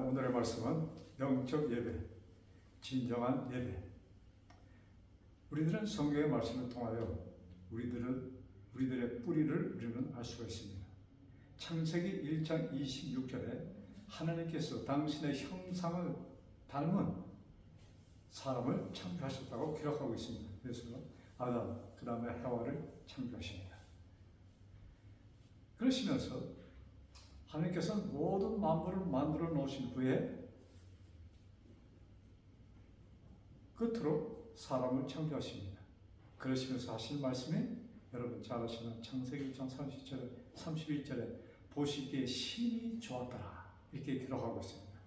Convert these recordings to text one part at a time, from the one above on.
오늘의 말씀은 영적 예배, 진정한 예배. 우리들은 성경의 말씀을 통하여 우리들의 뿌리를 우리는 알 수가 있습니다. 창세기 1장 26절에 하나님께서 당신의 형상을 닮은 사람을 창조하셨다고 기록하고 있습니다. 그래서 아담, 그 다음에 하와를 창조하십니다. 그러시면서 하나님께서는 모든 만물을 만들어 놓으신 후에 끝으로 사람을 창조하십니다. 그러시면서 하신 말씀이 여러분 잘 아시는 창세기 1장 31절에 보시기에 심히 좋았더라 이렇게 기록하고 있습니다.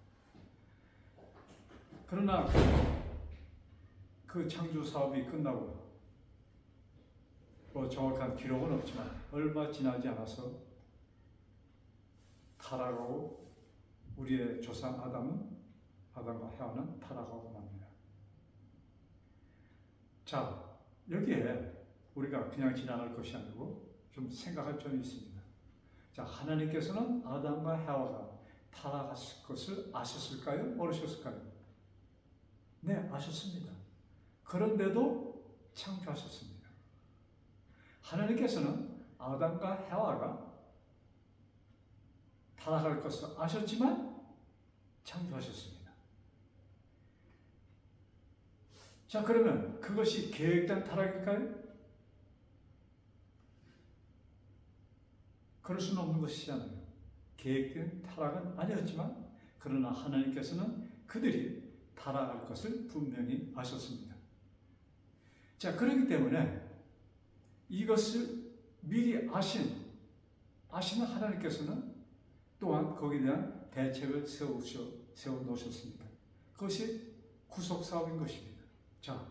그러나 그 창조 사업이 끝나고 정확한 기록은 없지만 얼마 지나지 않아서 타락하고 우리의 조상 아담과 하와는 타락하고 맙니다. 자, 여기에 우리가 그냥 지나갈 것이 아니고 좀 생각할 점이 있습니다. 자, 하나님께서는 아담과 하와가 타락했을 것을 아셨을까요? 모르셨을까요? 네, 아셨습니다. 그런데도 창조하셨습니다. 하나님께서는 아담과 하와가 타락할 것을 아셨지만 창조하셨습니다. 자, 그러면 그것이 계획된 타락일까요? 그럴 수는 없는 것이잖아요. 계획된 타락은 아니었지만 그러나 하나님께서는 그들이 타락할 것을 분명히 아셨습니다. 자, 그렇기 때문에 이것을 미리 아시는 하나님께서는 또한 거기에 대한 대책을 세워 놓으셨습니다. 그것이 구속 사업인 것입니다. 자,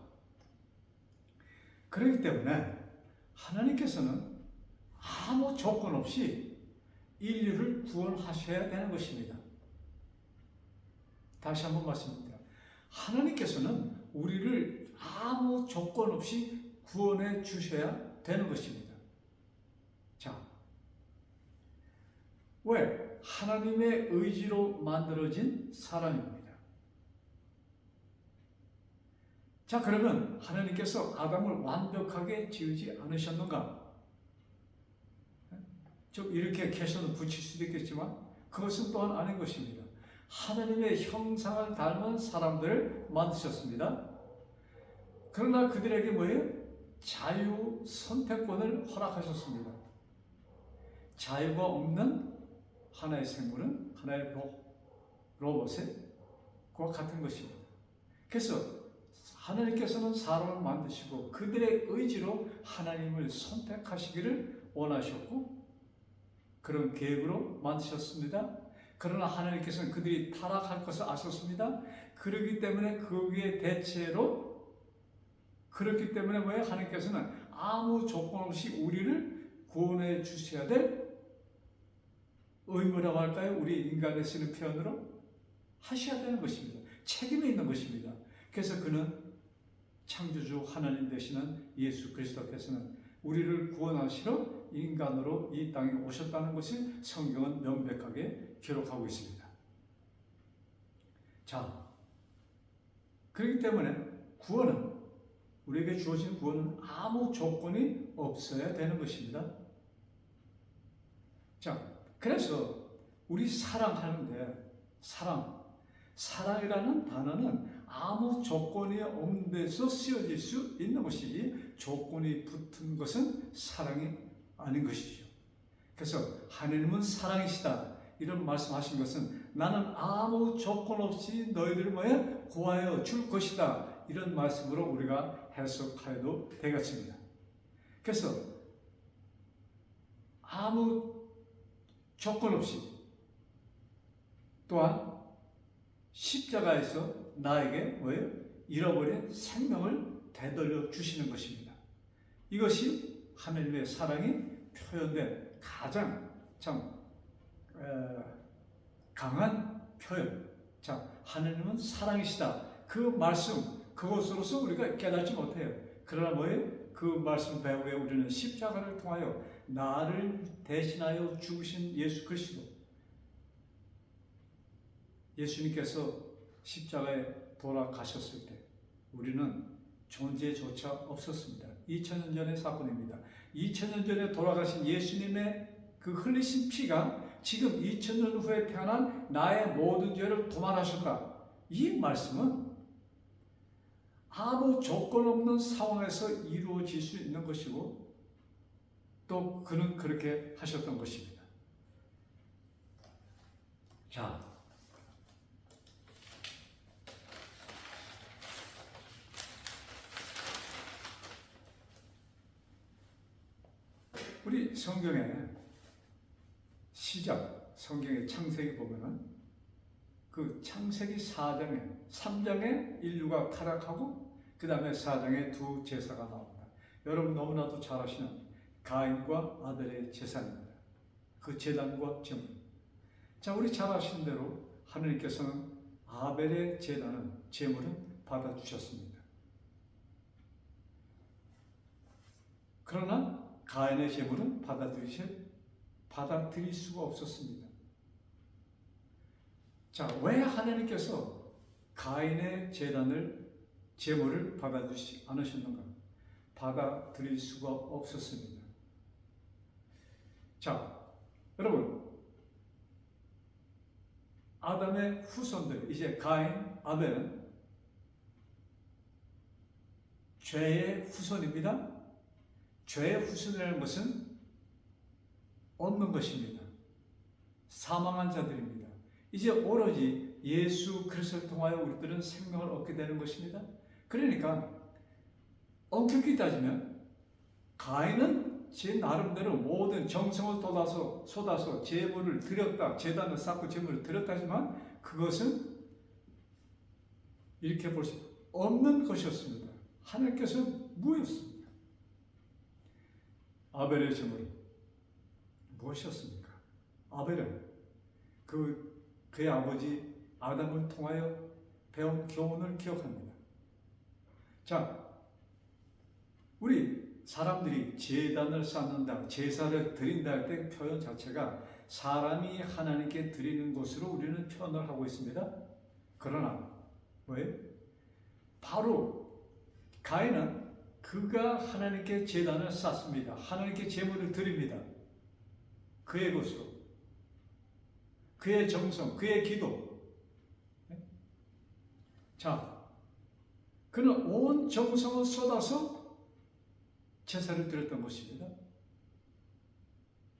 그렇기 때문에 하나님께서는 아무 조건 없이 인류를 구원하셔야 되는 것입니다. 다시 한번 말씀드립니다. 하나님께서는 우리를 아무 조건 없이 구원해 주셔야 되는 것입니다. 자, 왜? 하나님의 의지로 만들어진 사람입니다. 자, 그러면 하나님께서 아담을 완벽하게 지으지 않으셨는가? 좀 이렇게 캐셔는 붙일 수도 있겠지만 그것은 또한 아닌 것입니다. 하나님의 형상을 닮은 사람들을 만드셨습니다. 그러나 그들에게 뭐예요? 자유 선택권을 허락하셨습니다. 자유가 없는 하나의 생물은 하나의 로봇과 같은 것입니다. 그래서 하나님께서는 사람을 만드시고 그들의 의지로 하나님을 선택하시기를 원하셨고 그런 계획으로 만드셨습니다. 그러나 하나님께서는 그들이 타락할 것을 아셨습니다. 그렇기 때문에 거기에 대체로 그렇기 때문에 뭐예요? 하나님께서는 아무 조건 없이 우리를 구원해 주셔야 될 의무라고 할까요? 우리 인간에 쓰는 표현으로 하셔야 되는 것입니다. 책임이 있는 것입니다. 그래서 그는 창조주 하나님 되시는 예수 그리스도께서는 우리를 구원하시러 인간으로 이 땅에 오셨다는 것을 성경은 명백하게 기록하고 있습니다. 자, 그렇기 때문에 구원은 우리에게 주어진 구원은 아무 조건이 없어야 되는 것입니다. 자, 그래서 우리 사랑하는데 사랑이라는 단어는 아무 조건이 없는 데서 쓰여질 수 있는 것이지 조건이 붙은 것은 사랑이 아닌 것이죠. 그래서 하나님은 사랑이시다 이런 말씀하신 것은 나는 아무 조건 없이 너희들을 뭐해? 구하여 줄 것이다 이런 말씀으로 우리가 해석해도 되겠습니다. 그래서 아무 조건 없이 또한 십자가에서 나에게 뭐예요? 잃어버린 생명을 되돌려 주시는 것입니다. 이것이 하나님의 사랑이 표현된 가장 강한 표현. 자, 하나님은 사랑이시다. 그 말씀, 그것으로서 우리가 깨닫지 못해요. 그러나 뭐예요? 그 말씀 배후에 우리는 십자가를 통하여 나를 대신하여 죽으신 예수 그리스도 예수님께서 십자가에 돌아가셨을 때 우리는 존재조차 없었습니다. 2000년 전의 사건입니다. 2000년 전에 돌아가신 예수님의 그 흘리신 피가 지금 2000년 후에 태어난 나의 모든 죄를 도말하셨다. 이 말씀은 아무 조건 없는 상황에서 이루어질 수 있는 것이고 또 그는 그렇게 하셨던 것입니다. 자, 우리 성경의 시작, 성경의 창세기 보면은 그 창세기 3장에 인류가 타락하고 그 다음에 4장에 두 제사가 나옵니다. 여러분 너무나도 잘 아시는 가인과 아벨의 제사입니다. 그 제단과 제물. 자, 우리 잘 아시는 대로 하나님께서는 아벨의 제물은 받아주셨습니다. 그러나 가인의 제물은 받아들일 수가 없었습니다. 자, 왜 하나님께서 가인의 제물을 받아주지 않으셨는가? 받아들일 수가 없었습니다. 자, 여러분, 아담의 후손들, 이제 가인, 아벨은 죄의 후손입니다. 죄의 후손이라는 것은 없는 것입니다. 사망한 자들입니다. 이제 오로지 예수 그리스도를 통하여 우리들은 생명을 얻게 되는 것입니다. 그러니까 엄격히 따지면 가인은 제 나름대로 모든 정성을 쏟아서 제물을 드렸다, 제단을 쌓고 제물을 드렸다지만 그것은 이렇게 볼 수 없는 것이었습니다. 하나님께서 무엇이었습니까? 아벨의 제물은 무엇이었습니까? 아벨은 그의 아버지 아담을 통하여 배운 교훈을 기억합니다. 자, 우리 사람들이 제단을 쌓는다, 제사를 드린다 할 때 표현 자체가 사람이 하나님께 드리는 것으로 우리는 표현을 하고 있습니다. 그러나 왜? 바로 가인은 그가 하나님께 제단을 쌓습니다. 하나님께 제물을 드립니다. 그의 것으로. 그의 정성, 그의 기도. 자, 그는 온 정성을 쏟아서 제사를 드렸던 것입니다.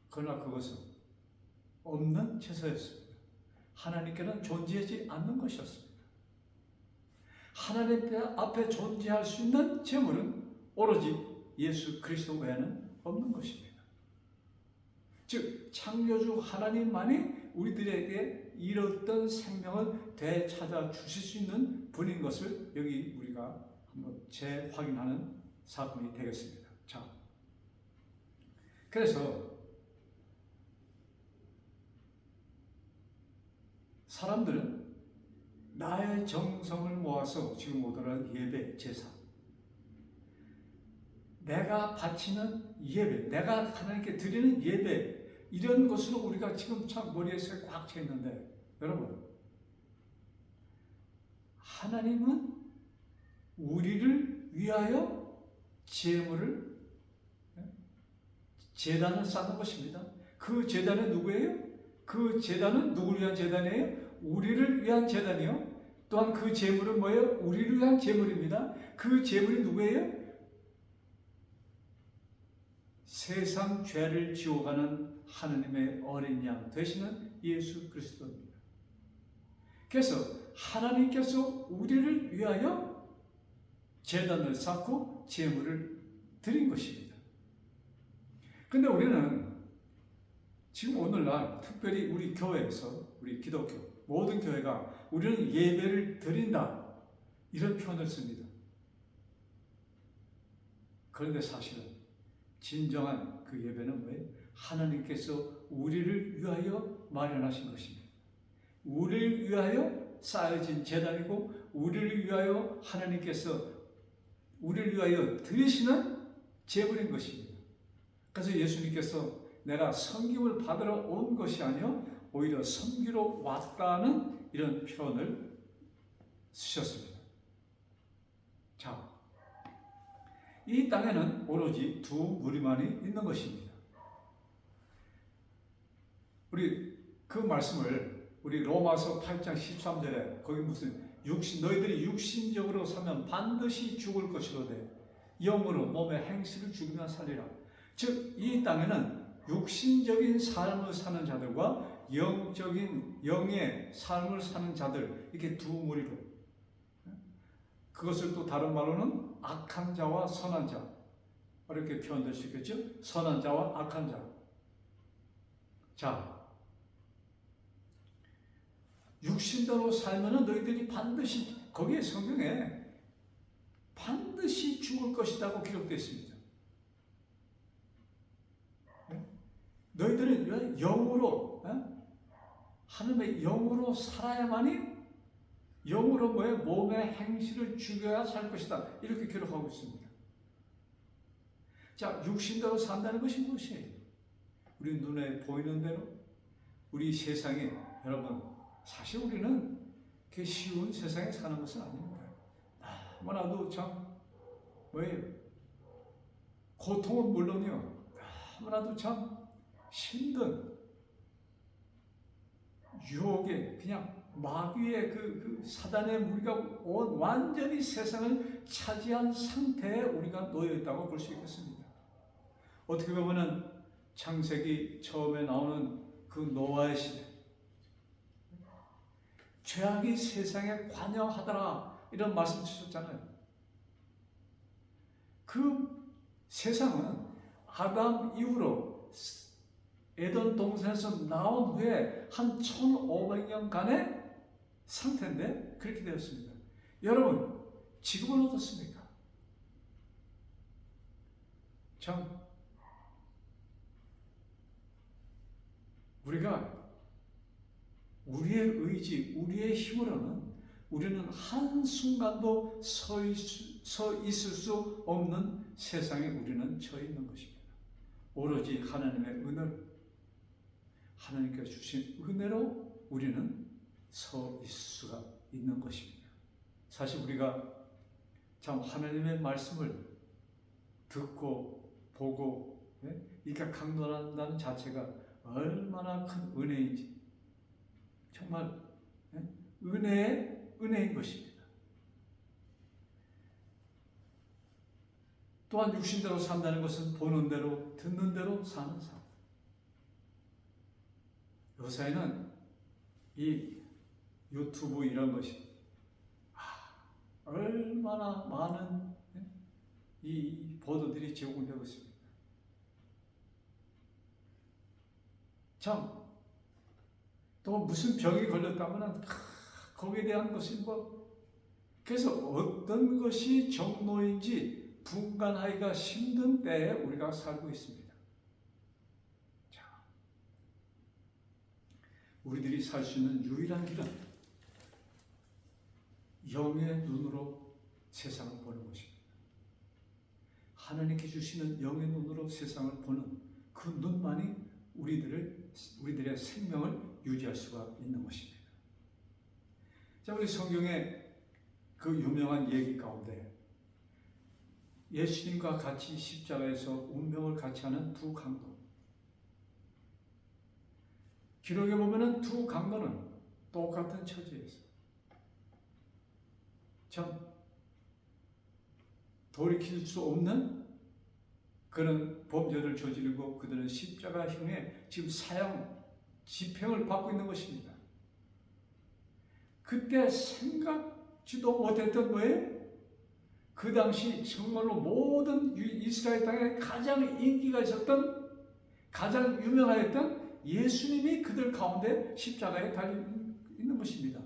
그러나 그것은 없는 제사였습니다. 하나님께는 존재하지 않는 것이었습니다. 하나님 앞에 존재할 수 있는 제물은 오로지 예수 그리스도 외에는 없는 것입니다. 즉 창조주 하나님만이 우리들에게 잃었던 생명을 되찾아 주실 수 있는 분인 것을 여기 우리가 한번 재확인하는 사건이 되겠습니다. 자, 그래서 사람들은 나의 정성을 모아서 지금 오더라도 예배, 제사, 내가 바치는 예배, 내가 하나님께 드리는 예배, 이런 것으로 우리가 지금 참 머리에 꽉 차 있는데, 여러분, 하나님은 우리를 위하여 제단을 쌓는 것입니다. 그 제단은 누구예요? 그 제단은 누구를 위한 제단이에요? 우리를 위한 제단이요. 또한 그 제물은 뭐예요? 우리를 위한 제물입니다. 그 제물이 누구예요? 세상 죄를 지워가는 하나님의 어린 양 되시는 예수 그리스도입니다. 그래서 하나님께서 우리를 위하여 제단을 쌓고 제물을 드린 것입니다. 그런데 우리는 지금 오늘날 특별히 우리 교회에서, 우리 기독교 모든 교회가 우리는 예배를 드린다, 이런 표현을 씁니다. 그런데 사실은 진정한 그 예배는 뭐예요? 하나님께서 우리를 위하여 마련하신 것입니다. 우리를 위하여 쌓여진 제단이고, 우리를 위하여 하나님께서 우리를 위하여 드리시는 제물인 것입니다. 그래서 예수님께서 내가 섬김을 받으러 온 것이 아니요 오히려 섬기러 왔다는 이런 표현을 쓰셨습니다. 자, 이 땅에는 오로지 두 무리만이 있는 것입니다. 우리 그 말씀을 우리 로마서 8장 13절에 거기 무슨 너희들이 육신적으로 살면 반드시 죽을 것이로되 영으로 몸의 행실을 죽이면 살리라. 즉 이 땅에는 육신적인 삶을 사는 자들과 영적인 영의 삶을 사는 자들, 이렇게 두 무리로, 그것을 또 다른 말로는 악한 자와 선한 자, 이렇게 표현될 수 있겠죠. 선한 자와 악한 자. 자, 육신대로 살면은 너희들이 반드시, 거기에 성경에 반드시 죽을 것이라고 기록되어 있습니다. 너희들은 영으로, 하나님의 영으로 살아야만이, 영으로 몸의 행실을 죽여야 살 것이다, 이렇게 기록하고 있습니다. 자, 육신대로 산다는 것이 무엇이에요? 우리 눈에 보이는 대로, 우리 세상에, 여러분, 사실 우리는 그 쉬운 세상에 사는 것은 아닙니다. 너무나도 참, 고통은 물론이요, 너무나도 참 힘든 유혹에, 그냥 마귀의 그 사단의 무리가 완전히 세상을 차지한 상태에 우리가 놓여 있다고 볼 수 있겠습니다. 어떻게 보면은 창세기 처음에 나오는 그 노아의 시대, 죄악이 세상에 관여하더라, 이런 말씀 주셨잖아요. 그 세상은 아담 이후로 에덴 동산에서 나온 후에 한 1500년간의 상태인데 그렇게 되었습니다. 여러분, 지금은 어떻습니까? 참, 우리가 우리의 의지, 우리의 힘으로는 우리는 한순간도 서 있을 수 없는 세상에 우리는 처해 있는 것입니다. 오로지 하나님의 은혜로, 하나님께서 주신 은혜로 우리는 서 있을 수가 있는 것입니다. 사실 우리가 참 하나님의 말씀을 듣고 보고 이렇게 강론한다는 자체가 얼마나 큰 은혜인지, 정말 은혜인 것입니다. 또한 육신대로 산다는 것은 보는 대로 듣는 대로 사는 삶. 요새는 이 유튜브 이런 것이 얼마나 많은 이 보도들이 제공되고 있습니다. 참, 또 무슨 병이 걸렸다면 거기에 대한 것이 그래서 어떤 것이 정로인지 분간하기가 힘든 때에 우리가 살고 있습니다. 자, 우리들이 살 수 있는 유일한 길은 영의 눈으로 세상을 보는 것입니다. 하나님께 주시는 영의 눈으로 세상을 보는 그 눈만이 우리들의 생명을 유지할 수가 있는 것입니다. 자, 우리 성경의 그 유명한 얘기 가운데 예수님과 같이 십자가에서 운명을 같이 하는 두 강도, 기록에 보면은 두 강도는 똑같은 처지에서 참 돌이킬 수 없는 그런 범죄를 저지르고 그들은 십자가형에 지금 집행을 받고 있는 것입니다. 그때 생각지도 못했던 거예요. 그 당시 정말로 모든 이스라엘 땅에 가장 인기가 있었던, 가장 유명하였던 예수님이 그들 가운데 십자가에 달려 있는 것입니다.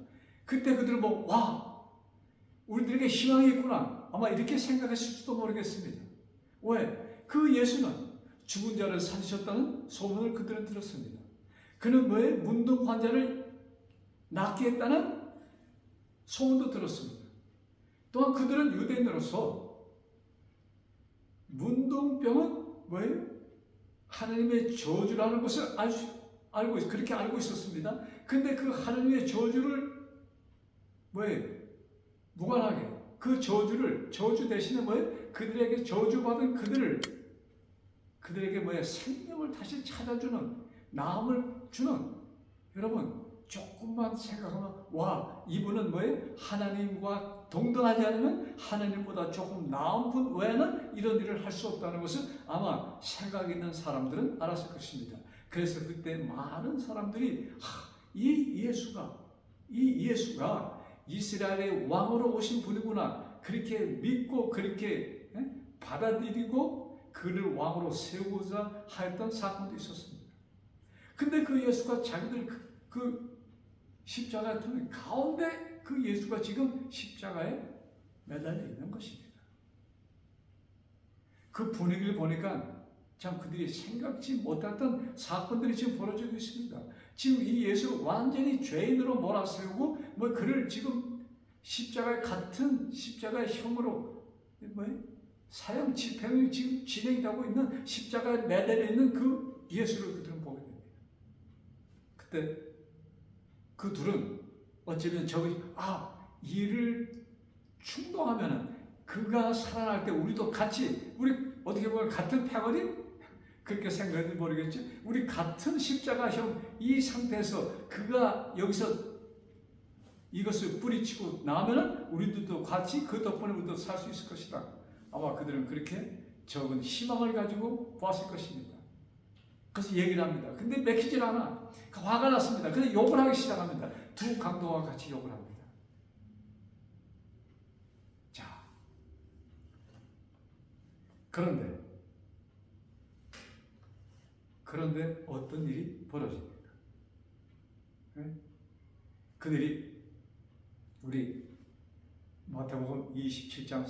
그때 그들은 와, 우리들에게 희망이 있구나, 아마 이렇게 생각했을지도 모르겠습니다. 왜? 그 예수는 죽은 자를 살리셨다는 소문을 그들은 들었습니다. 그는 문둥 환자를 낫게 했다는 소문도 들었습니다. 또한 그들은 유대인으로서 문둥병은 하나님의 저주라는 것을 그렇게 알고 있었습니다. 근데 그 하나님의 저주를 뭐예요? 무관하게 그 저주 대신에 뭐예요? 그들에게 저주받은 그들에게 뭐예요? 생명을 다시 찾아주는, 나음을 주는. 여러분 조금만 생각하면 와, 이분은 뭐예요? 하나님과 동등하지 않으면 하나님보다 조금 나은 분 외에는 이런 일을 할 수 없다는 것을 아마 생각 있는 사람들은 알았을 것입니다. 그래서 그때 많은 사람들이 이 예수가 이스라엘의 왕으로 오신 분이구나, 그렇게 믿고 그렇게 받아들이고 그를 왕으로 세우고자 하였던 사건도 있었습니다. 근데 그 예수가 자기들 그 십자가에 두는 가운데 그 예수가 지금 십자가에 매달려 있는 것입니다. 그 분위기를 보니까 참 그들이 생각지 못했던 사건들이 지금 벌어지고 있습니다. 지금 이 예수 완전히 죄인으로 몰아세우고 그를 지금 같은 십자가의 형으로 사형 집행이 지금 진행되고 있는, 십자가에 매달려 있는 그 예수를 그들은 보게 됩니다. 그때 그 둘은 어쩌면 이를 충동하면은 그가 살아날 때 우리도 같이, 우리 어떻게 보면 같은 패거리? 그렇게 생각했는지 모르겠지. 우리 같은 십자가형 이 상태에서 그가 여기서 이것을 뿌리치고 나면은 우리들도 같이 그 덕분에 우리도 살 수 있을 것이다. 아마 그들은 그렇게 적은 희망을 가지고 보았을 것입니다. 그래서 얘기를 합니다. 근데 맥히질 않아. 화가 났습니다. 그래서 욕을 하기 시작합니다. 두 강도와 같이 욕을 합니다. 자, 그런데 어떤 일이 벌어집니까? 그들이 우리 마태복음 27장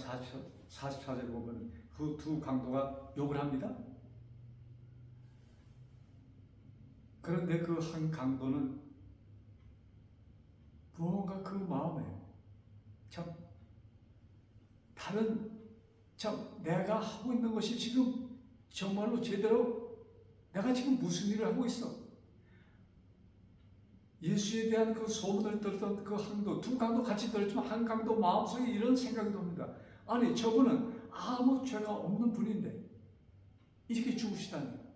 44절에 보면 그 두 강도가 욕을 합니다. 그런데 그 한 강도는 무언가 그 마음에 내가 하고 있는 것이 지금 정말로 제대로 내가 지금 무슨 일을 하고 있어? 예수에 대한 그 소문을 들었던 그 두 강도 같이 들었지만 한 강도 마음속에 이런 생각이 듭니다. 아니, 저분은 아무 죄가 없는 분인데 이렇게 죽으시다니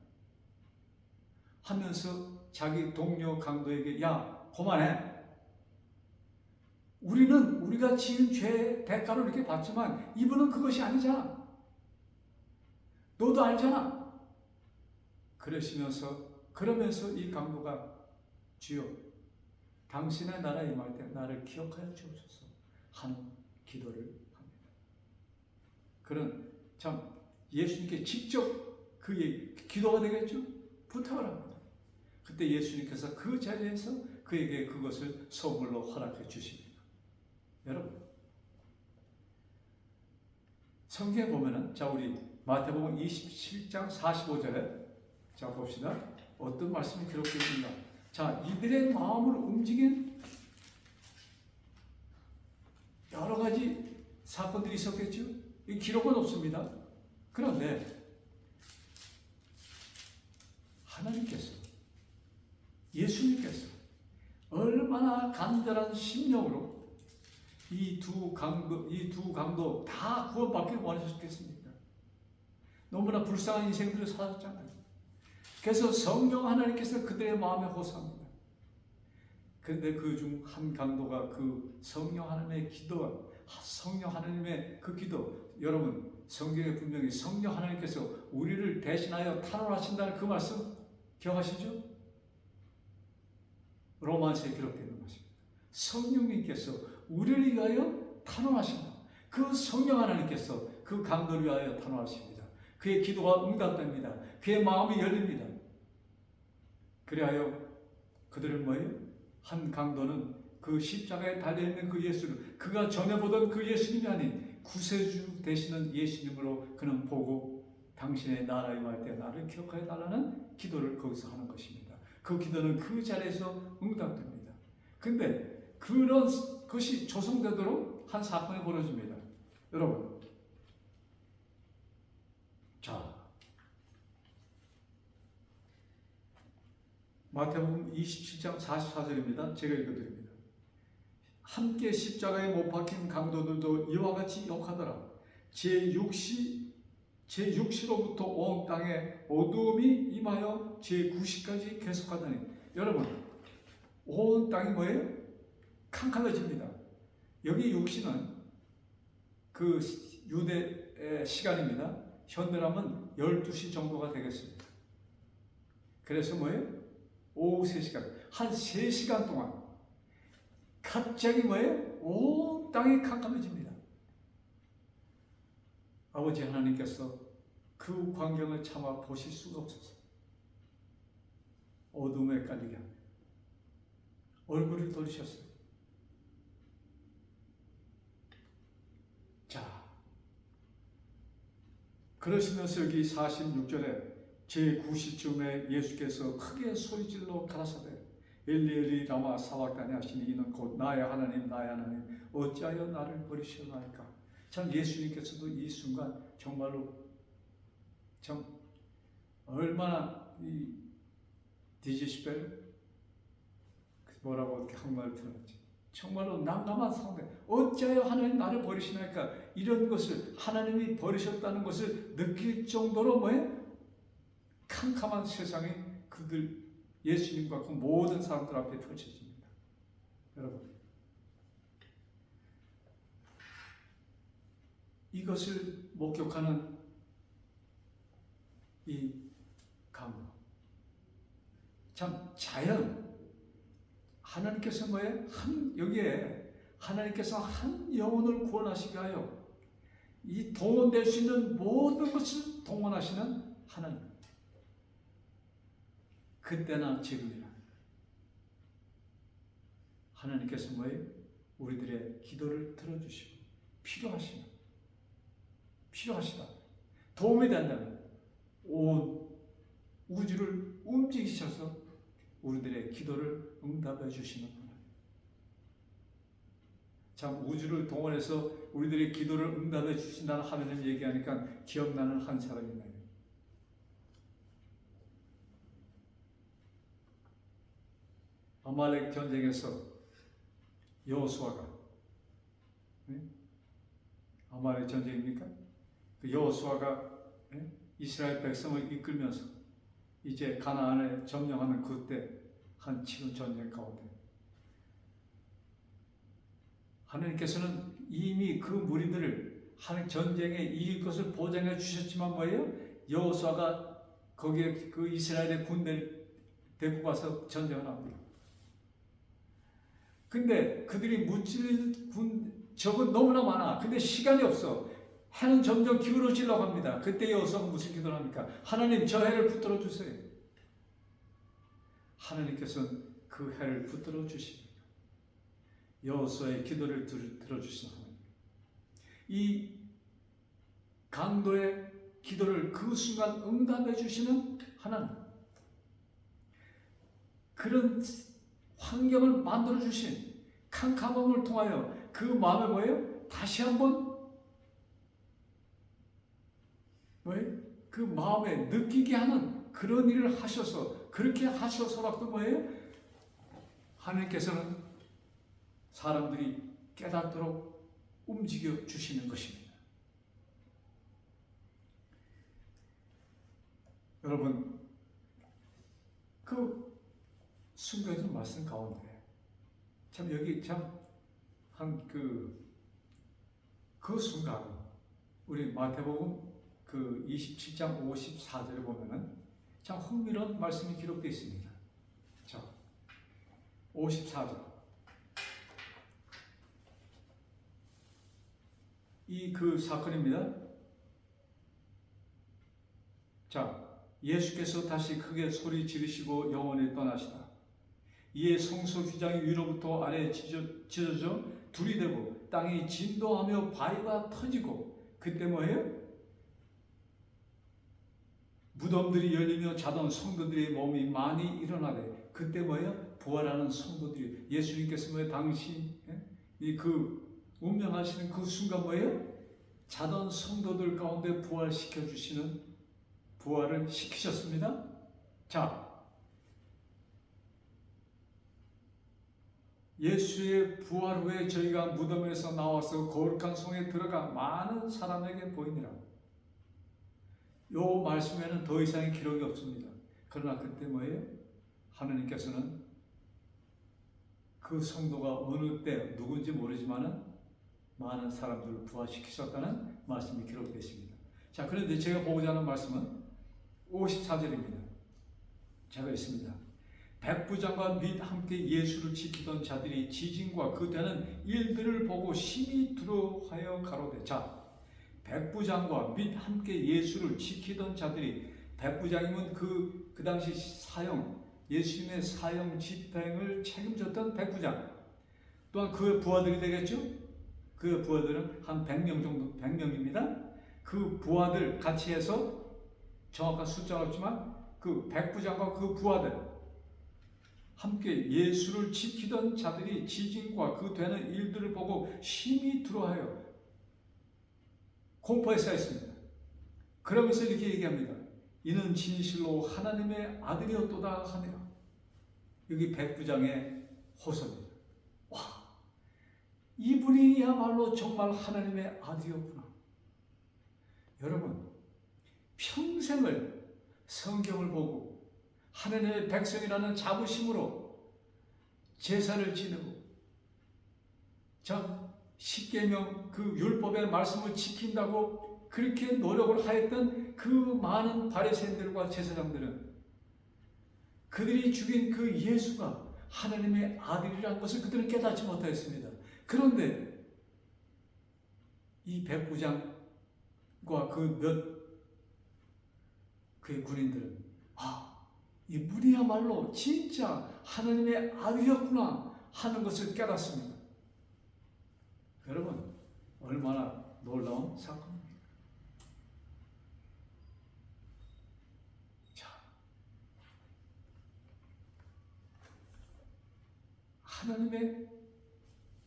하면서 자기 동료 강도에게, 야, 그만해. 우리가 지은 죄의 대가를 이렇게 받지만 이분은 그것이 아니잖아. 너도 알잖아. 그러면서 이 강도가, 주여, 당신의 나라에 임할 때 나를 기억하여 주옵소서 하는 기도를 합니다. 예수님께 직접 그의 기도가 되겠죠? 부탁을 합니다. 그때 예수님께서 그 자리에서 그에게 그것을 선물로 허락해 주십니다. 여러분, 성경에 보면은, 우리 마태복음 27장 45절에 봅시다. 어떤 말씀이 기록되어 있는가? 이들의 마음을 움직인 여러 가지 사건들이 있었겠죠? 이 기록은 없습니다. 그런데 하나님께서, 예수님께서 얼마나 간절한 심령으로 이 두 강도 다 구원받기를 원하셨겠습니까? 너무나 불쌍한 인생들을 살았잖아요. 그래서 성령 하나님께서 그들의 마음에 호소합니다. 그런데 그 중 한 강도가 그 성령 하나님의 그 기도, 여러분, 성경에 분명히 성령 하나님께서 우리를 대신하여 탄원하신다는 그 말씀 기억하시죠? 로마서에 기록되어 있는 것입니다. 성령님께서 우리를 위하여 탄원하신다. 그 성령 하나님께서 그 강도를 위하여 탄원하십니다. 그의 기도가 응답됩니다. 그의 마음이 열립니다. 그리하여 그들은 뭐예요? 한 강도는 그 십자가에 달려있는 그 예수를, 그가 전에 보던 그 예수님이 아닌 구세주 되시는 예수님으로 그는 보고 당신의 나라에 임할 때 나를 기억하여 달라는 기도를 거기서 하는 것입니다. 그 기도는 그 자리에서 응답됩니다. 근데 그런 것이 조성되도록 한 사건이 벌어집니다. 여러분, 마태복음 27장 44절입니다. 제가 읽어드립니다. 함께 십자가에 못 박힌 강도들도 이와 같이 욕하더라. 제 육시로부터 온 땅에 어두움이 임하여 제 9시까지 계속하다니. 여러분, 온 땅이 뭐예요? 캄캄해집니다. 여기 육시는 그 유대의 시간입니다. 현대라면 12시 정도가 되겠습니다. 그래서 뭐예요? 오후 3시간. 한 3시간 동안 갑자기 뭐예요? 온 땅이 캄캄해집니다. 아버지 하나님께서 그 광경을 참아 보실 수가 없어서 어둠에 깔리게 합니다. 얼굴을 돌리셨어요. 자, 그러시면서 여기 46절에 제9시쯤에 예수께서 크게 소리질러 가라사대 엘리 엘리 라마 사박다니 하시니 이는 곧 나의 하나님 나의 하나님 어찌하여 나를 버리시나이까. 참 예수님께서도 이 순간 정말로 참 얼마나 이 디지스펠 뭐라고 이렇게 한말 들었지. 정말로 난감한 상태. 어찌하여 하나님 나를 버리시나이까. 이런 것을 하나님이 버리셨다는 것을 느낄 정도로 뭐예요? 캄캄한 세상이 그들 예수님과 그 모든 사람들 앞에 펼쳐집니다. 여러분, 이것을 목격하는 이 강도, 참 자연, 하나님께서 뭐예요? 여기에 하나님께서 한 영혼을 구원하시게 하여 이 동원될 수 있는 모든 것을 동원하시는 하나님. 그때나 지금이나 하나님께서 뭐예요? 우리들의 기도를 들어주시고 필요하시다. 도움이 된다면 온 우주를 움직이셔서 우리들의 기도를 응답해 주시는 하나님. 참 우주를 동원해서 우리들의 기도를 응답해 주신다는 하나님 얘기하니까 기억나는 한 사람이 있나요? 아말렉 전쟁에서 여호수아가 아말렉 전쟁입니까? 그 여호수아가 이스라엘 백성을 이끌면서 이제 가나안을 점령하는 그때 한 치른 전쟁 가운데 하나님께서는 이미 그 무리들을 하는 전쟁에 이길 것을 보장해 주셨지만 뭐예요? 여호수아가 거기에 그 이스라엘의 군대를 데리고 가서 전쟁을 합니다. 근데 그들이 무찔 적은 너무나 많아. 근데 시간이 없어. 해는 점점 기울어지려고 합니다. 그때 여호수아가 무슨 기도를 합니까? 하나님 저 해를 붙들어 주세요. 하나님께서는 그 해를 붙들어 주십니다. 여호수아의 기도를 들어주시는 하나님. 이 강도의 기도를 그 순간 응답해 주시는 하나님. 그런 환경을 만들어 주신 캄캄함을 통하여 그 마음에 뭐예요? 다시 한번 뭐예요? 그 마음에 느끼게 하는 그런 일을 하셔서 그렇게 하셔서라도 뭐예요? 하나님께서는 사람들이 깨닫도록 움직여 주시는 것입니다. 여러분, 그 숨겨진 말씀 가운데 참 여기 참 한 그 순간 우리 마태복음 그 27장 54절에 보면은 참 흥미로운 말씀이 기록되어 있습니다. 자, 54절. 이 그 사건입니다. 자, 예수께서 다시 크게 소리 지르시고 영원히 떠나시다. 이에 성소 휘장이 위로부터 아래에 찢어져 둘이 되고 땅이 진동하며 바위가 터지고 그때 뭐예요? 무덤들이 열리며 자던 성도들의 몸이 많이 일어나되 그때 뭐예요? 부활하는 성도들이 예수님께서 뭐예요? 당시 그 운명하시는 그 순간 뭐예요? 자던 성도들 가운데 부활시켜 주시는 부활을 시키셨습니다. 자, 예수의 부활 후에 저희가 무덤에서 나와서 거룩한 성에 들어가 많은 사람에게 보이니라. 요 말씀에는 더 이상의 기록이 없습니다. 그러나 그때 뭐예요? 하나님께서는 그 성도가 어느 때 누군지 모르지만은 많은 사람들을 부활시키셨다는 말씀이 기록되어 있습니다. 자, 그런데 제가 보고자 하는 말씀은 54절입니다. 제가 있습니다. 백부장과 및 함께 예수를 지키던 자들이 지진과 그 되는 일들을 보고 심히 두려워하여 가로되. 자, 백부장과 및 함께 예수를 지키던 자들이, 백부장이면 그 당시 사형, 예수님의 사형 집행을 책임졌던 백부장, 또한 그 부하들이 되겠죠. 그 부하들은 한 100명 정도, 100명입니다. 그 부하들 같이 해서 정확한 숫자는 없지만 그 백부장과 그 부하들 함께 예수를 지키던 자들이 지진과 그 되는 일들을 보고 심히 두려워하여 공포에 쌓였습니다. 그러면서 이렇게 얘기합니다. 이는 진실로 하나님의 아들이었도다 하니라. 여기 백부장의 호소입니다. 와, 이분이야말로 정말 하나님의 아들이었구나. 여러분, 평생을 성경을 보고 하나님의 백성이라는 자부심으로 제사를 지내고 참 십계명 그 율법의 말씀을 지킨다고 그렇게 노력을 하였던 그 많은 바리새인들과 제사장들은 그들이 죽인 그 예수가 하나님의 아들이라는 것을 그들은 깨닫지 못하였습니다. 그런데 이 백부장과 그의 군인들은 이분이야말로 진짜 하나님의 아들이었구나 하는 것을 깨닫습니다. 여러분, 얼마나 놀라운 사건입니다. 자, 하나님의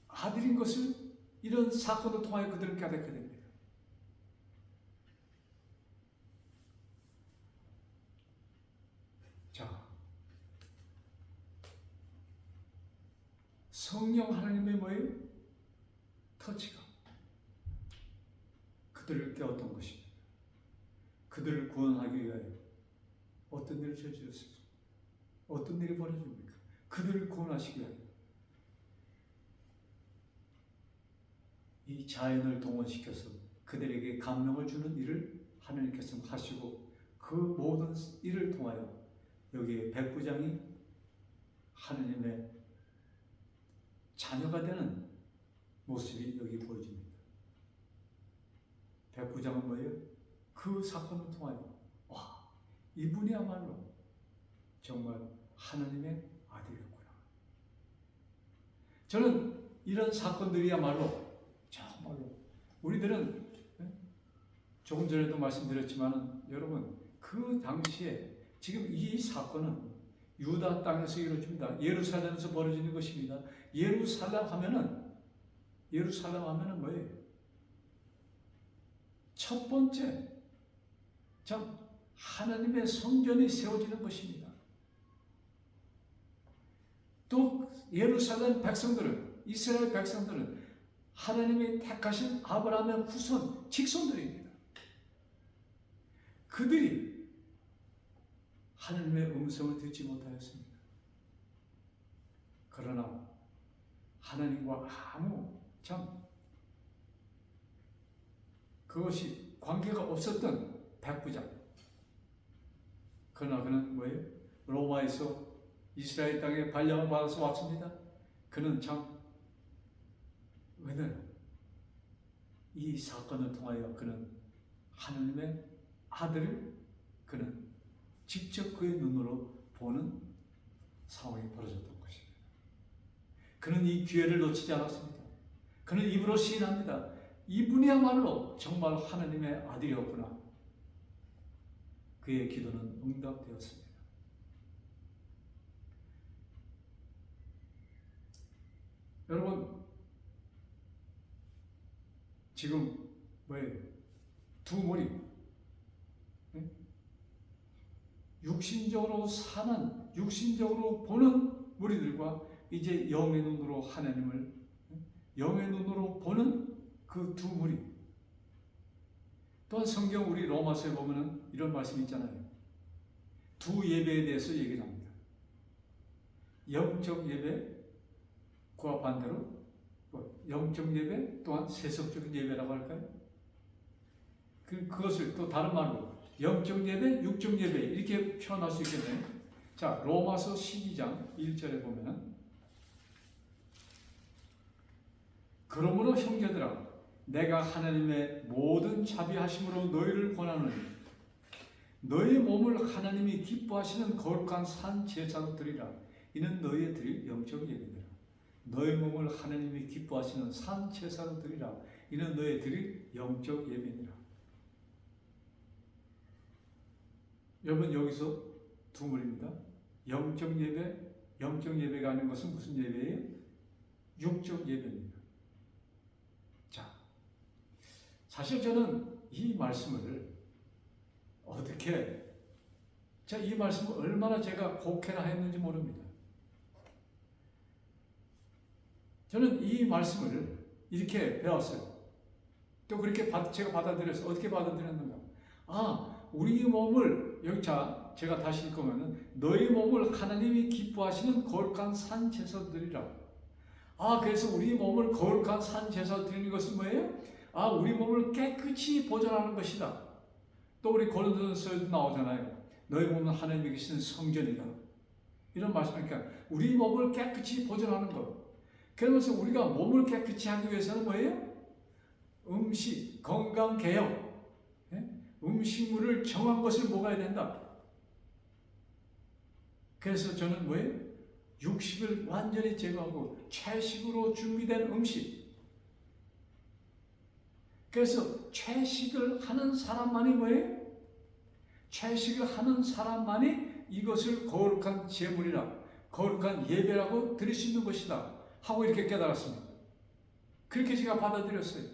아들인 것을 이런 사건을 통하여 그들은 깨닫게 됩니다. 자, 성령 하나님의 뭐예요? 터치가 그들을 깨웠던 것입니다. 그들을 구원하기 위하여 어떤 일을 저질렀습니까? 어떤 일이 벌어집니까? 그들을 구원하시기 위하여 이 자연을 동원시켜서 그들에게 감명을 주는 일을 하나님께서 하시고 그 모든 일을 통하여 여기에 백부장이 하나님의 자녀가 되는 모습이 여기 보여집니다. 백부장은 뭐예요? 그 사건을 통하여 이분이야말로 정말 하나님의 아들이었구나. 저는 이런 사건들이야말로 정말로 우리들은 조금 전에도 말씀드렸지만 여러분 그 당시에 지금 이 사건은 유다 땅에서 이루어집니다. 예루살렘에서 벌어지는 것입니다. 예루살렘 하면은 뭐예요? 첫 번째, 참 하나님의 성전이 세워지는 것입니다. 또 예루살렘 백성들은, 이스라엘 백성들은 하나님이 택하신 아브라함의 후손, 직손들입니다. 그들이 하나님의 음성을 듣지 못하였습니다. 그러나 하나님과 아무 그것이 관계가 없었던 백부장. 그러나 그는 뭐예요? 로마에서 이스라엘 땅에 발령을 받아서 왔습니다. 그는 왜냐하면 이 사건을 통하여 그는 하나님의 아들을 그는 직접 그의 눈으로 보는 상황이 벌어졌던 것입니다. 그는 이 기회를 놓치지 않았습니다. 그는 입으로 시인합니다. 이분이야말로 정말 하나님의 아들이었구나. 그의 기도는 응답되었습니다. 여러분, 지금 뭐예요? 두 무리, 육신적으로 사는, 육신적으로 보는 무리들과 이제 영의 눈으로 하나님을 영의 눈으로 보는 그 두 무리. 또한 성경 우리 로마서에 보면은 이런 말씀이 있잖아요. 두 예배에 대해서 얘기를 합니다. 영적 예배과 반대로 영적 예배 또한 세속적인 예배라고 할까요? 그것을 또 다른 말로 영적 예배, 육적 예배 이렇게 표현할 수 있겠네요. 자, 로마서 12장 1절에 보면은 그러므로 형제들아 내가 하나님의 모든 자비하심으로 너희를 권하노니 너희 몸을 하나님이 기뻐하시는 거룩한 산 제사로 드리라. 이는 너희의 드릴 영적 예배니라. 너희 몸을 하나님이 기뻐하시는 산 제사로 드리라. 이는 너희의 드릴 영적 예배니라. 여러분 여기서 두 물입니다. 영적 예배, 영적 예배가 아닌 것은 무슨 예배예요? 육적 예배입니다. 자, 사실 저는 이 말씀을 어떻게, 이 말씀을 얼마나 제가 곡해나 했는지 모릅니다. 저는 이 말씀을 이렇게 배웠어요. 또 그렇게 제가 받아들여서 어떻게 받아들였는가? 우리 몸을 여기 제가 다시 읽으면은 너희 몸을 하나님이 기뻐하시는 거룩한 산 제사 드리라. 그래서 우리 몸을 거룩한 산 제사 드리는 것은 뭐예요? 우리 몸을 깨끗이 보존하는 것이다. 또 우리 고린도전서에도 나오잖아요. 너희 몸은 하나님이 계시는 성전이다. 이런 말씀이니까 우리 몸을 깨끗이 보존하는 것. 그러면서 우리가 몸을 깨끗이 하기 위해서는 뭐예요? 음식, 건강 개혁. 음식물을 정한 것을 먹어야 된다. 그래서 저는 뭐예요? 육식을 완전히 제거하고 채식으로 준비된 음식. 그래서 채식을 하는 사람만이 뭐예요? 채식을 하는 사람만이 이것을 거룩한 제물이라, 거룩한 예배라고 드릴 수 있는 것이다 하고 이렇게 깨달았습니다. 그렇게 제가 받아들였어요.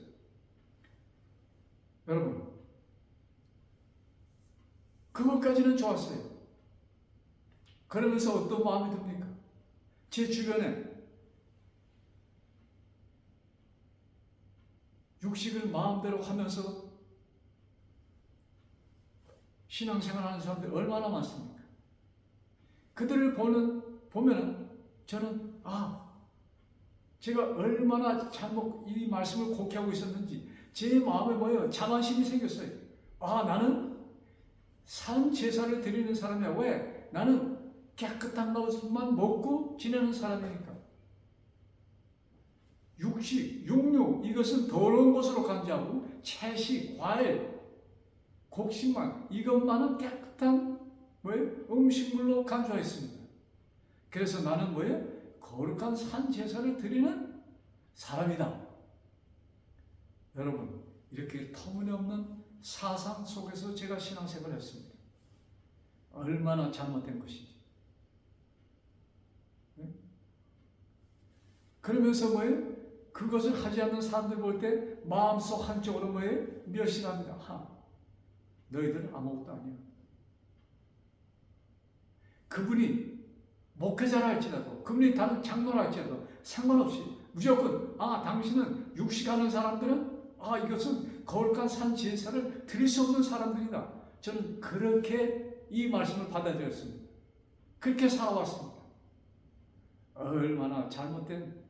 여러분, 그것까지는 좋았어요. 그러면서 어떤 마음이 듭니까? 제 주변에 육식을 마음대로 하면서 신앙생활 하는 사람들이 얼마나 많습니까? 그들을 보면은 저는 제가 얼마나 잘못 이 말씀을 곡해하고 있었는지 제 마음에 뭐예요? 자만심이 생겼어요. 나는 산 제사를 드리는 사람이야. 왜? 나는 깨끗한 것만 먹고 지내는 사람이니까. 육식, 육류 이것은 더러운 것으로 간주하고 채식, 과일, 곡식만 이것만은 깨끗한 뭐예요? 음식물로 간주하였습니다. 그래서 나는 뭐예요? 거룩한 산 제사를 드리는 사람이다. 여러분, 이렇게 터무니없는 사상 속에서 제가 신앙생활을 했습니다. 얼마나 잘못된 것인지. 그러면서 뭐예요? 그것을 하지 않는 사람들 볼 때 마음속 한쪽으로 뭐예요? 멸시합니다. 너희들은 아무것도 아니야. 그분이 목회자라 할지라도, 그분이 다른 장로라 할지라도 상관없이 무조건 당신은 육식하는 사람들은 이것은 거룩한 산 제사를 드릴 수 없는 사람들이다. 저는 그렇게 이 말씀을 받아들였습니다. 그렇게 살아왔습니다. 얼마나 잘못된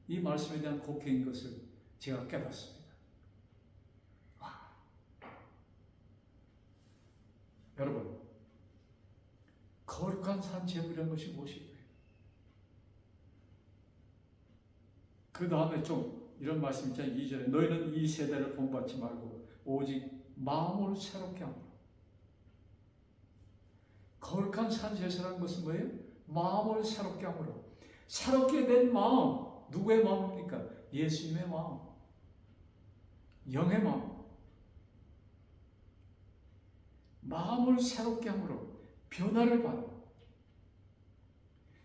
이 말씀에 대한 곡해인 것을 제가 깨닫습니다. 여러분, 거룩한 산 제물이라는 것이 무엇일까요? 그 다음에 좀 이런 말씀 있잖아요. 2절에 너희는 이 세대를 본받지 말고 오직 마음을 새롭게 함으로. 거룩한 산 제사라는 것은 뭐예요? 마음을 새롭게 함으로. 새롭게 된 마음, 누구의 마음입니까? 예수님의 마음, 영의 마음. 마음을 새롭게 함으로 변화를 받아.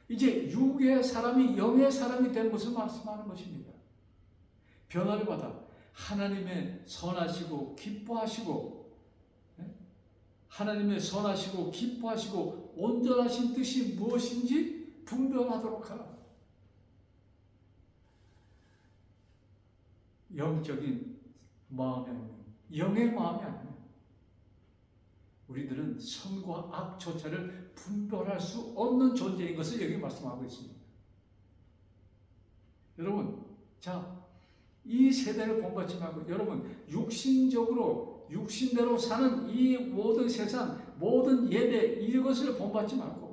이제 육의 사람이 영의 사람이 된 것을 말씀하는 것입니다. 변화를 받아 하나님의 선하시고 기뻐하시고, 하나님의 선하시고 기뻐하시고 온전하신 뜻이 무엇인지 분별하도록 하라. 영적인 마음이 아니에요. 영의 마음이 아니에요. 우리들은 선과 악조차를 분별할 수 없는 존재인 것을 여기 말씀하고 있습니다. 여러분, 자, 이 세대를 본받지 말고, 여러분, 육신대로 사는 이 모든 세상, 모든 예배, 이것을 본받지 말고,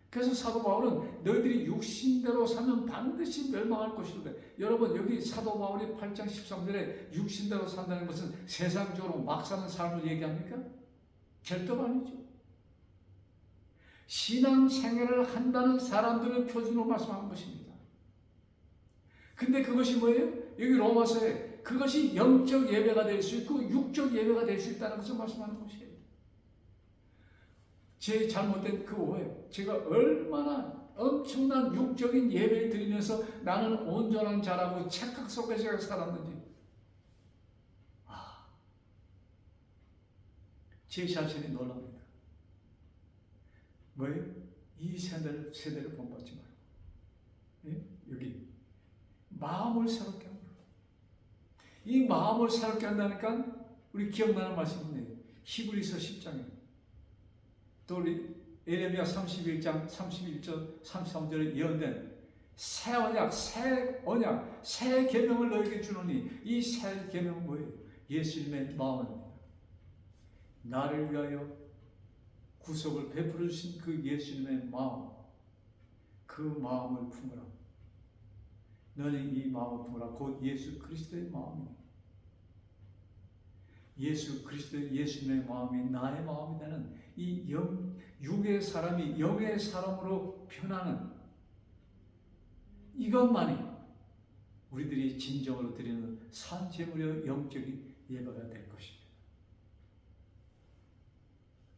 그래서 사도 바울은 너희들이 육신대로 사면 반드시 멸망할 것이로되, 여러분, 여기 사도 바울이 8장 13절에 육신대로 산다는 것은 세상적으로 막 사는 삶을 얘기합니까? 절대로 아니죠. 신앙생활을 한다는 사람들을 표준으로 말씀하는 것입니다. 근데 그것이 뭐예요? 여기 로마서에 그것이 영적 예배가 될 수 있고 육적 예배가 될 수 있다는 것을 말씀하는 것이에요. 제 잘못된 그 오해, 제가 얼마나 엄청난 육적인 예배를 드리면서 나는 온전한 자라고 착각 속에 제가 살았는지, 제 자신이 놀랍니다. 뭐예요? 이 세대를 본받지 말고, 예? 여기 마음을 새롭게 합니다. 이 마음을 새롭게 한다니까 우리 기억나는 말씀이네요. 히브리서 10장에 또 우리 에레미야 31장 31절 33절에 예언된 새 언약, 새 계명을 너에게 주노니, 이 새 계명은 뭐예요? 예수님의 마음입니다. 나를 위하여 구속을 베풀어 주신 그 예수님의 마음, 그 마음을 품으라. 너는 이 마음을 품으라. 곧 예수 그리스도의 마음입니다. 예수 그리스도의 예수님의 마음이 나의 마음이라는 이 육의 사람이 영의 사람으로 변하는 이것만이 우리들이 진정으로 드리는 산제물의 영적인 예배가 될 것입니다.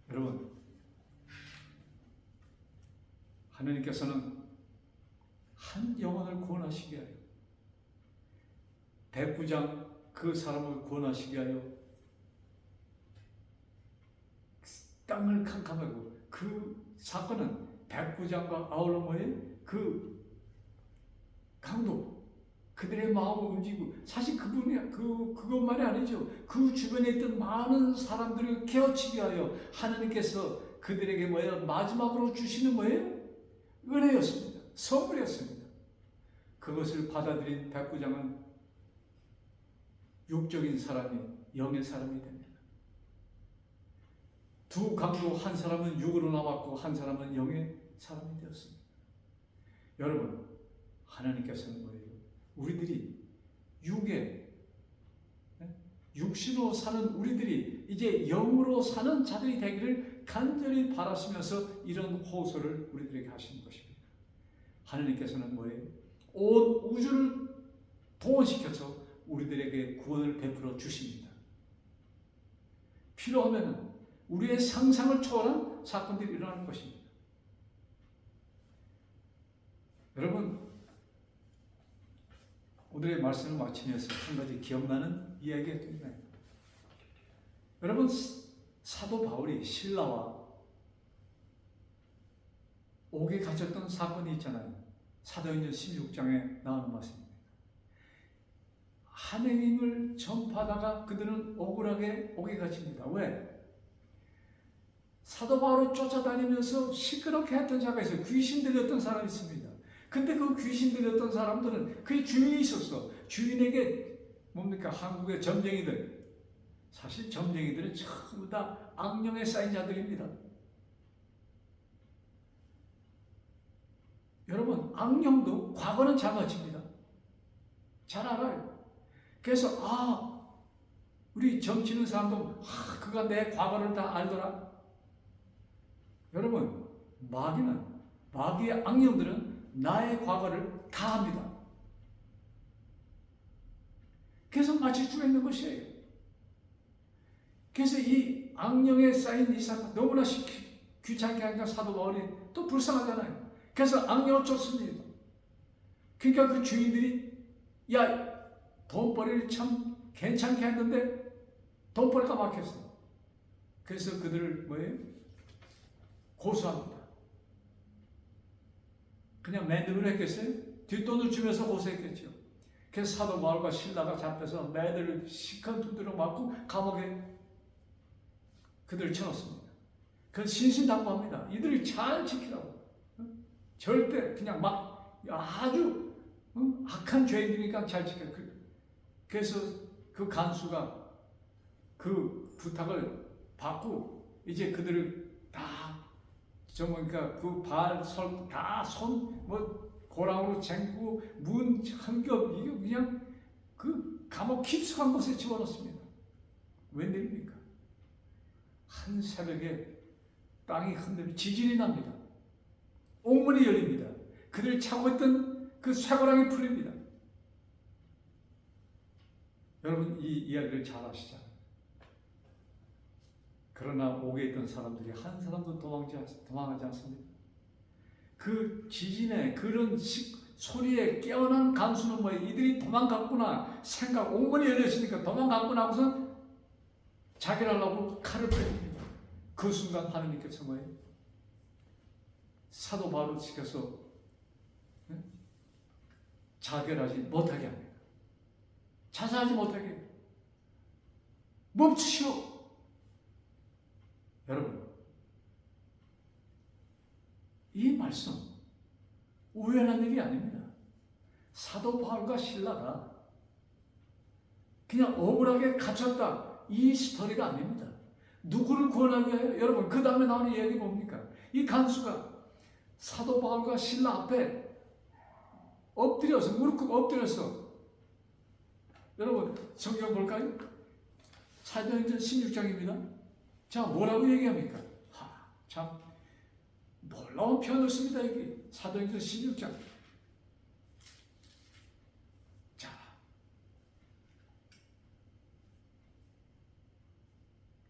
여러분, 하나님께서는 한 영혼을 구원하시게 하여, 백부장 그 사람을 구원하시게 하여 땅을 캄캄하고, 그 사건은 백부장과 아울러 뭐예요? 그 강도, 그들의 마음을 움직이고, 사실 그것만이 아니죠. 그 주변에 있던 많은 사람들을 깨우치게 하여 하나님께서 그들에게 뭐예요? 마지막으로 주시는 뭐예요? 은혜였습니다. 선물이었습니다. 그것을 받아들인 백부장은 육적인 사람이 영의 사람이 됩니다. 두 강도, 한 사람은 육으로 남았고 한 사람은 영의 사람이 되었습니다. 여러분, 하나님께서는 뭐예요? 우리들이 육신으로 사는 우리들이 이제 영으로 사는 자들이 되기를 간절히 바라시면서 이런 호소를 우리들에게 하시는 것입니다. 하나님께서는 뭐예요? 온 우주를 동원시켜서 우리들에게 구원을 베풀어 주십니다. 필요하면 우리의 상상을 초월한 사건들이 일어나는 것입니다. 여러분, 오늘의 말씀을 마치면서 한 가지 기억나는 이야기가 있습니다. 여러분, 사도 바울이 신라와 옥에 갇혔던 사건이 있잖아요. 사도행전 16장에 나오는 말씀입니다. 하느님을 전파하다가 그들은 억울하게 옥에 갇힙니다. 왜? 사도 바울을 쫓아다니면서 시끄럽게 했던 자가 있어요. 귀신 들렸던 사람이 있습니다. 근데 그 귀신 들렸던 사람들은 그의 주인이 있었어. 주인에게 뭡니까? 한국의 점쟁이들. 사실 점쟁이들은 전부 다 악령에 쌓인 자들입니다. 여러분, 악령도 과거는 장어칩니다. 잘 알아요. 그래서 우리 점치는 사람도 그가 내 과거를 다 알더라. 여러분, 마귀의 악령들은 나의 과거를 다 합니다. 계속 맞힐 수가 있는 것이에요. 그래서 이 악령에 쌓인 이 사람 너무나 귀찮게 하니까 사도 바울이 또 불쌍하잖아요. 그래서 악령을 쫓습니다. 그러니까 그 주인들이 돈벌이를 참 괜찮게 했는데 돈벌이가 막혔어. 그래서 그들을 뭐예요? 고소합니다. 그냥 맨눈으로 했겠어요? 뒷돈을 주면서 고소했겠죠. 그래서 사도 바울과 신라가 잡혀서 매들을 시큰 두드려 맞고 감옥에 그들을 쳐넣습니다. 그건 신신당부합니다. 이들을 잘 지키라고. 절대 그냥 막 아주 악한 죄인이니까 잘 지켜. 그래서 그 간수가 그 부탁을 받고 이제 그들을 다 그러니까 그 다손 고랑으로 쟁고 문 한겹 이게 그냥 그 감옥 깊숙한 곳에 집어넣습니다. 웬일입니까? 한 새벽에 땅이 흔들리고 지진이 납니다. 옥문이 열립니다. 그들 차고 있던 그 쇠고랑이 풀립니다. 여러분 이 이야기를 잘 아시잖아요. 그러나 옥에 있던 사람들이 한 사람도 도망하지 않습니다. 그 지진에 그런 소리에 깨어난 간수는 뭐예요? 이들이 도망갔구나 생각, 옥문이 열렸으니까 도망갔구나 하고선 자결하려고 칼을 빼줍니다. 그 순간 하나님께서 뭐예요? 사도 바울을 지켜서 자결하지 못하게 합니다. 자살하지 못하게 합니다. 멈추시오. 여러분, 이 말씀 우연한 일이 아닙니다. 사도 바울과 신라가 그냥 억울하게 갇혔다 이 스토리가 아닙니다. 누구를 구원하기 위하여? 여러분 그 다음에 나오는 이야기 뭡니까? 이 간수가 사도 바울과 신라 앞에 엎드려서 무릎 꿇고 엎드려서 여러분 성경 볼까요? 사도행전 16장입니다. 자 뭐라고 얘기합니까? 참 놀라운 표현을 씁니다. 여기 사도행전 16장. 자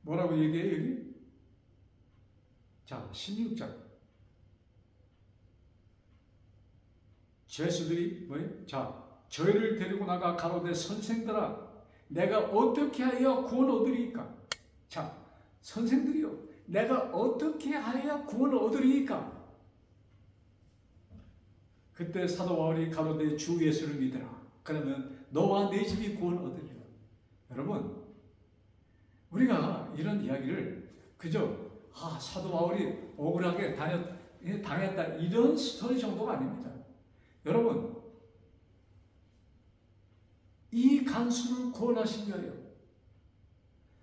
뭐라고 얘기해요 여기? 자 16장. 죄수들이 뭐예요? 자 저희를 데리고 나가 가로되 선생들아 내가 어떻게 하여 구원 얻으리이까? 자 선생들이요 내가 어떻게 하여야 구원을 얻으리이까? 그때 사도 바울이 가로되 주 예수를 믿으라. 그러면 너와 네 집이 구원을 얻으리라. 여러분 우리가 이런 이야기를 그저 사도 바울이 억울하게 당했다 이런 스토리 정도가 아닙니다. 여러분 이 간수를 구원하신 위하여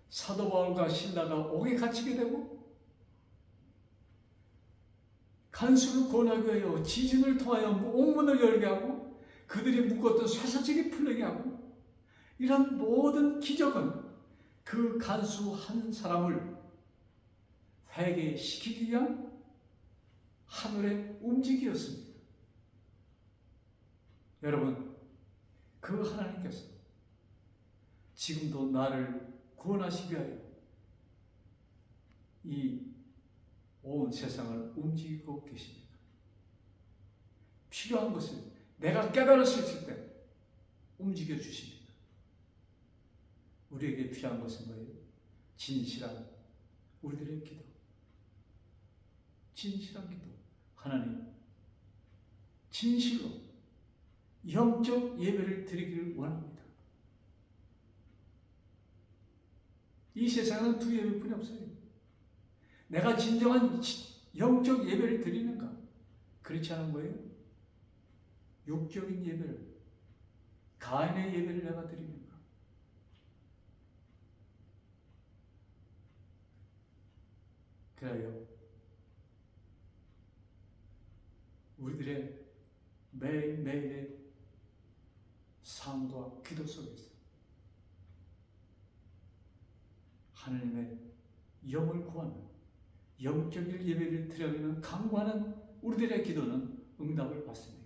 사도 바울과 신라가 옥에 갇히게 되고 간수를 구원하기 위하여 지진을 통하여 옥문을 열게 하고 그들이 묶었던 쇠사슬이 풀리게 하고 이런 모든 기적은 그 간수 한 사람을 회개시키기 위한 하늘의 움직이었습니다. 여러분 그 하나님께서 지금도 나를 구원하시기 위하여 이 온 세상을 움직이고 계십니다. 필요한 것을 내가 깨달을 수 있을 때 움직여 주십니다. 우리에게 필요한 것은 뭐예요? 진실한 우리들의 기도. 진실한 기도. 하나님 진실로 영적 예배를 드리기를 원합니다. 이 세상은 두 예배뿐이 없어요. 내가 진정한 영적 예배를 드리는가? 그렇지 않은 거예요? 육적인 예배를, 가인의 예배를 내가 드리는가? 그래요. 우리들의 매일매일의 삶과 기도 속에서 하나님의 영을 구하는 영적인 예배를 드리는 강구하는 우리들의 기도는 응답을 받습니다.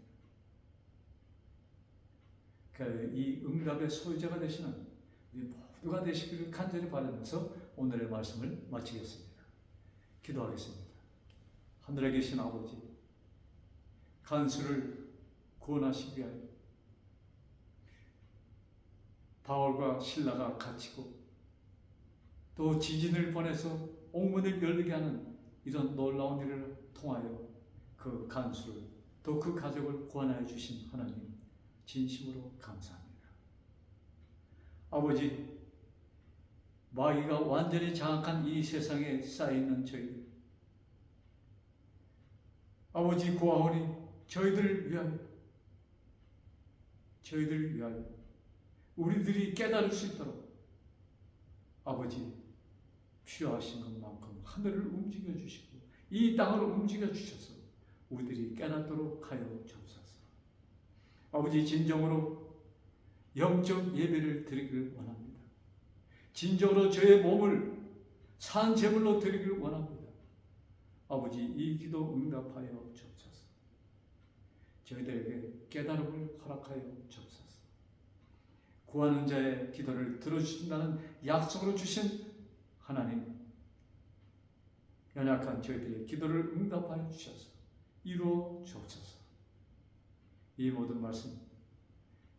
이 응답의 소유자가 되시는 우리 모두가 되시기를 간절히 바라면서 오늘의 말씀을 마치겠습니다. 기도하겠습니다. 하늘에 계신 아버지, 간수를 구원하시기 위하여 바울과 신라가 갇히고 또 지진을 보내서 옥문을 열리게 하는 이런 놀라운 일을 통하여 그 간수를 또 그 가족을 구원하여 주신 하나님 진심으로 감사합니다. 아버지, 마귀가 완전히 장악한 이 세상에 쌓여있는 저희들, 아버지 구하오니 저희들을 위하여 우리들이 깨달을 수 있도록 아버지 필요하신 것만큼 하늘을 움직여 주시고 이 땅을 움직여 주셔서 우리들이 깨닫도록 하여 주옵소서. 아버지, 진정으로 영적 예배를 드리기를 원합니다. 진정으로 저의 몸을 산 제물로 드리기를 원합니다. 아버지, 이 기도 응답하여 주옵소서. 저희들에게 깨달음을 허락하여 주옵소서. 구하는 자의 기도를 들어주신다는 약속으로 주신 하나님, 연약한 저희들의 기도를 응답하여 주셔서 이루어 주옵소서. 이 모든 말씀,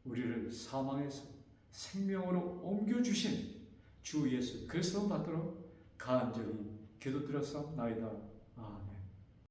우리를 사망에서 생명으로 옮겨주신 주 예수 그리스도 받들어 간절히 기도드렸사옵나이다. 아멘.